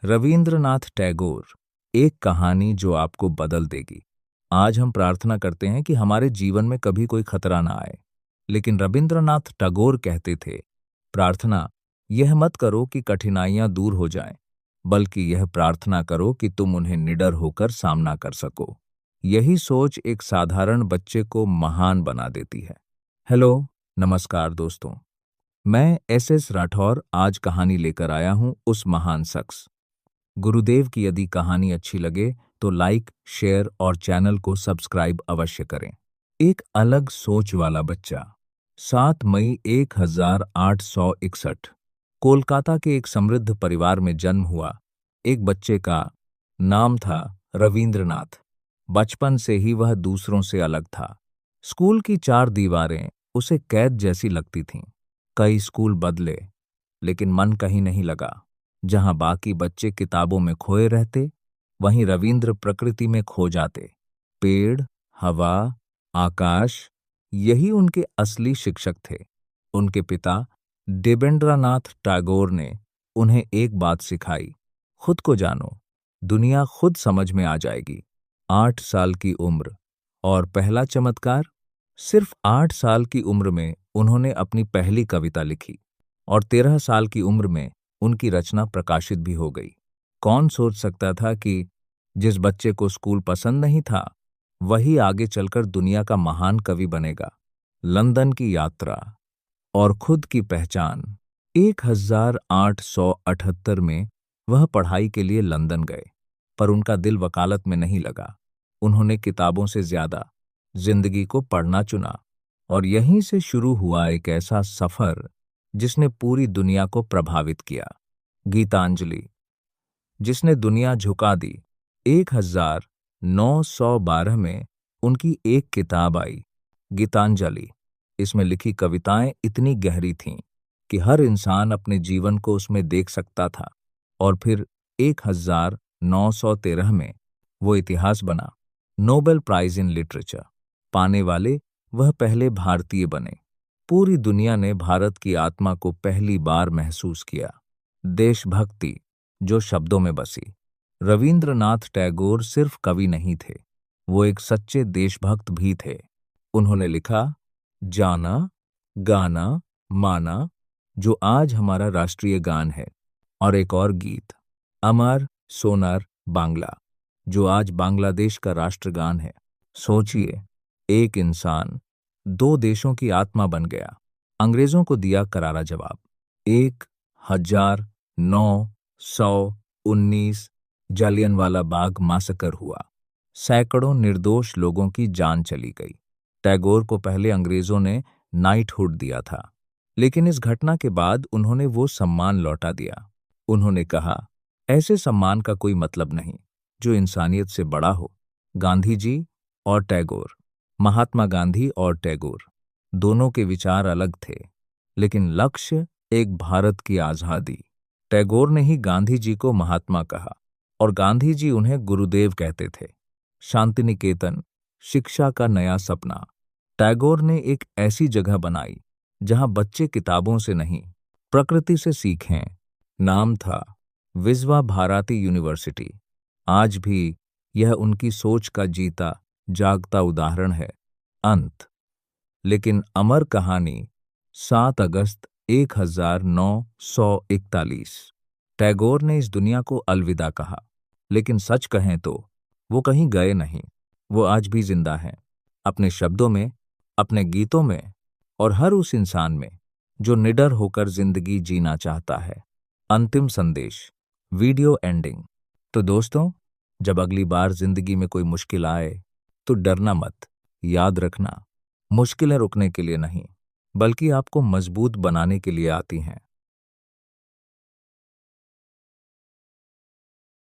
रविंद्रनाथ टैगोर, एक कहानी जो आपको बदल देगी। आज हम प्रार्थना करते हैं कि हमारे जीवन में कभी कोई खतरा ना आए, लेकिन रविंद्रनाथ टैगोर कहते थे, प्रार्थना यह मत करो कि कठिनाइयां दूर हो जाएं, बल्कि यह प्रार्थना करो कि तुम उन्हें निडर होकर सामना कर सको। यही सोच एक साधारण बच्चे को महान बना देती है। हेलो, नमस्कार दोस्तों। मैं एस राठौर आज कहानी लेकर आया हूं उस महान शख्स गुरुदेव की। यदि कहानी अच्छी लगे तो लाइक, शेयर और चैनल को सब्सक्राइब अवश्य करें। एक अलग सोच वाला बच्चा। 7 मई 1861 कोलकाता के एक समृद्ध परिवार में जन्म हुआ। एक बच्चे का नाम था रविंद्रनाथ। बचपन से ही वह दूसरों से अलग था। स्कूल की 4 दीवारें उसे कैद जैसी लगती थीं। कई स्कूल बदले, लेकिन मन कहीं नहीं लगा। जहां बाकी बच्चे किताबों में खोए रहते, वहीं रविंद्र प्रकृति में खो जाते। पेड़, हवा, आकाश, यही उनके असली शिक्षक थे। उनके पिता देवेंद्रनाथ टैगोर ने उन्हें एक बात सिखाई, खुद को जानो, दुनिया खुद समझ में आ जाएगी। 8 साल की उम्र और पहला चमत्कार। सिर्फ 8 साल की उम्र में उन्होंने अपनी पहली कविता लिखी और 13 साल की उम्र में उनकी रचना प्रकाशित भी हो गई। कौन सोच सकता था कि जिस बच्चे को स्कूल पसंद नहीं था, वही आगे चलकर दुनिया का महान कवि बनेगा। लंदन की यात्रा और खुद की पहचान। 1878 में वह पढ़ाई के लिए लंदन गए, पर उनका दिल वकालत में नहीं लगा। उन्होंने किताबों से ज्यादा जिंदगी को पढ़ना चुना और यहीं से शुरू हुआ एक ऐसा सफर जिसने पूरी दुनिया को प्रभावित किया। गीतांजलि, जिसने दुनिया झुका दी। 1912 में उनकी एक किताब आई, गीतांजलि। इसमें लिखी कविताएं इतनी गहरी थीं कि हर इंसान अपने जीवन को उसमें देख सकता था। और फिर 1913 में वो इतिहास बना। नोबेल प्राइज इन लिटरेचर पाने वाले वह पहले भारतीय बने। पूरी दुनिया ने भारत की आत्मा को पहली बार महसूस किया। देशभक्ति जो शब्दों में बसी। रविंद्रनाथ टैगोर सिर्फ कवि नहीं थे, वो एक सच्चे देशभक्त भी थे। उन्होंने लिखा, जाना, गाना, माना, जो आज हमारा राष्ट्रीय गान है, और एक और गीत, अमर सोनार बांग्ला, जो आज बांग्लादेश का राष्ट्रगान है। सोचिए, एक इंसान 2 देशों की आत्मा बन गया। अंग्रेजों को दिया करारा जवाब। 1919 जालियनवाला बाग मासकर हुआ। सैकड़ों निर्दोष लोगों की जान चली गई। टैगोर को पहले अंग्रेजों ने नाइटहुड दिया था, लेकिन इस घटना के बाद उन्होंने वो सम्मान लौटा दिया। उन्होंने कहा, ऐसे सम्मान का कोई मतलब नहीं जो इंसानियत से बड़ा हो। गांधी जी और टैगोर, महात्मा गांधी और टैगोर, दोनों के विचार अलग थे, लेकिन लक्ष्य एक, भारत की आजादी। टैगोर ने ही गांधी जी को महात्मा कहा और गांधी जी उन्हें गुरुदेव कहते थे। शांति निकेतन, शिक्षा का नया सपना। टैगोर ने एक ऐसी जगह बनाई जहां बच्चे किताबों से नहीं, प्रकृति से सीखें। नाम था विश्वा भारती यूनिवर्सिटी। आज भी यह उनकी सोच का जीता जागता उदाहरण है। अंत, लेकिन अमर कहानी। 7 अगस्त 1941 टैगोर ने इस दुनिया को अलविदा कहा, लेकिन सच कहें तो वो कहीं गए नहीं। वो आज भी जिंदा हैं, अपने शब्दों में, अपने गीतों में और हर उस इंसान में जो निडर होकर जिंदगी जीना चाहता है। अंतिम संदेश, वीडियो एंडिंग। तो दोस्तों, जब अगली बार जिंदगी में कोई मुश्किल आए तो डरना मत। याद रखना, मुश्किलें रुकने के लिए नहीं, बल्कि आपको मजबूत बनाने के लिए आती हैं।